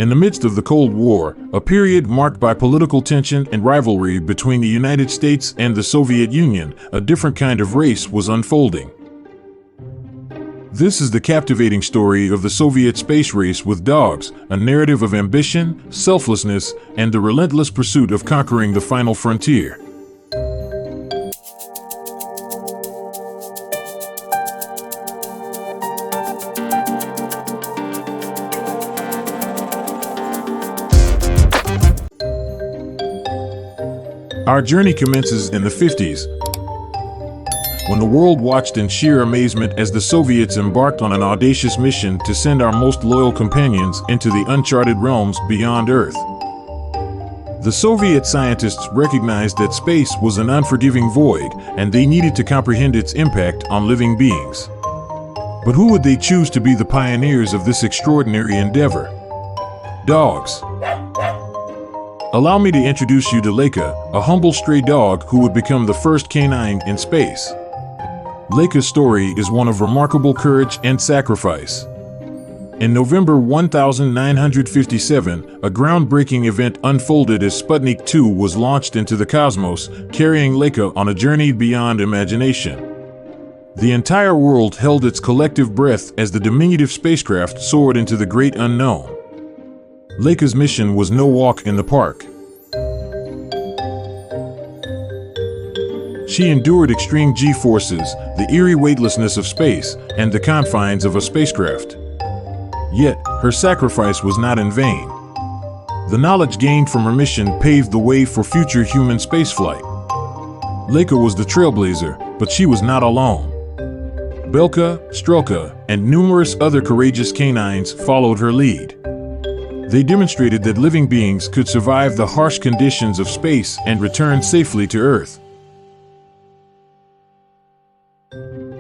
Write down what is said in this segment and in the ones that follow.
In the midst of the Cold War, a period marked by political tension and rivalry between the United States and the Soviet Union, a different kind of race was unfolding. This is the captivating story of the Soviet space race with dogs, a narrative of ambition, selflessness, and the relentless pursuit of conquering the final frontier. Our journey commences in the 50s, when the world watched in sheer amazement as the Soviets embarked on an audacious mission to send our most loyal companions into the uncharted realms beyond Earth. The Soviet scientists recognized that space was an unforgiving void, and they needed to comprehend its impact on living beings. But who would they choose to be the pioneers of this extraordinary endeavor? Dogs. Allow me to introduce you to Laika, a humble stray dog who would become the first canine in space. Laika's story is one of remarkable courage and sacrifice. In November 1957, a groundbreaking event unfolded as Sputnik 2 was launched into the cosmos, carrying Laika on a journey beyond imagination. The entire world held its collective breath as the diminutive spacecraft soared into the great unknown. Laika's mission was no walk in the park. She endured extreme G-forces, the eerie weightlessness of space, and the confines of a spacecraft. Yet, her sacrifice was not in vain. The knowledge gained from her mission paved the way for future human spaceflight. Laika was the trailblazer, but she was not alone. Belka, Strelka, and numerous other courageous canines followed her lead. They demonstrated that living beings could survive the harsh conditions of space and return safely to Earth.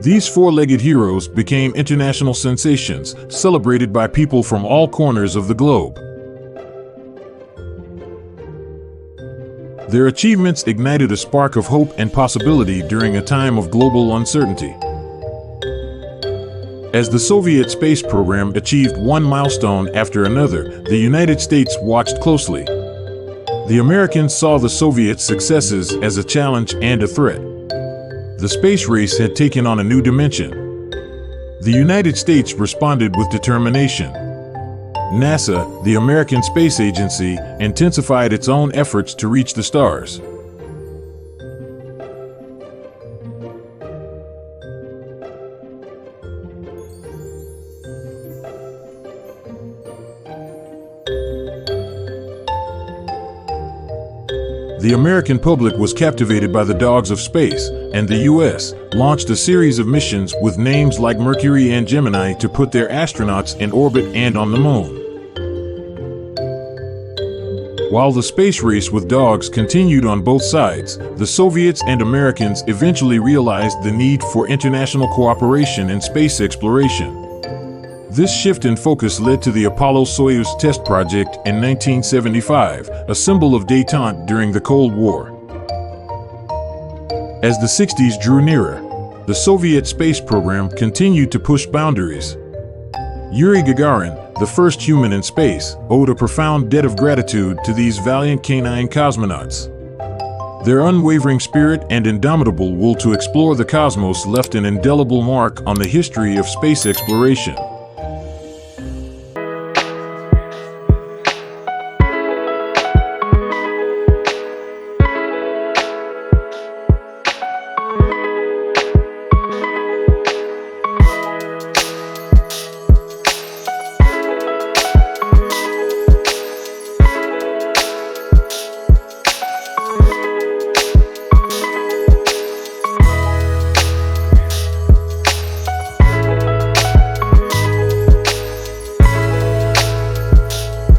These four-legged heroes became international sensations, celebrated by people from all corners of the globe. Their achievements ignited a spark of hope and possibility during a time of global uncertainty. As the Soviet space program achieved one milestone after another, the United States watched closely. The Americans saw the Soviets' successes as a challenge and a threat. The space race had taken on a new dimension. The United States responded with determination. NASA, the American Space Agency, intensified its own efforts to reach the stars. The American public was captivated by the dogs of space, and the U.S. launched a series of missions with names like Mercury and Gemini to put their astronauts in orbit and on the moon. While the space race with dogs continued on both sides, the Soviets and Americans eventually realized the need for international cooperation in space exploration. This shift in focus led to the Apollo-Soyuz test project in 1975, a symbol of détente during the Cold War. As the 60s drew nearer, the Soviet space program continued to push boundaries. Yuri Gagarin, the first human in space, owed a profound debt of gratitude to these valiant canine cosmonauts. Their unwavering spirit and indomitable will to explore the cosmos left an indelible mark on the history of space exploration.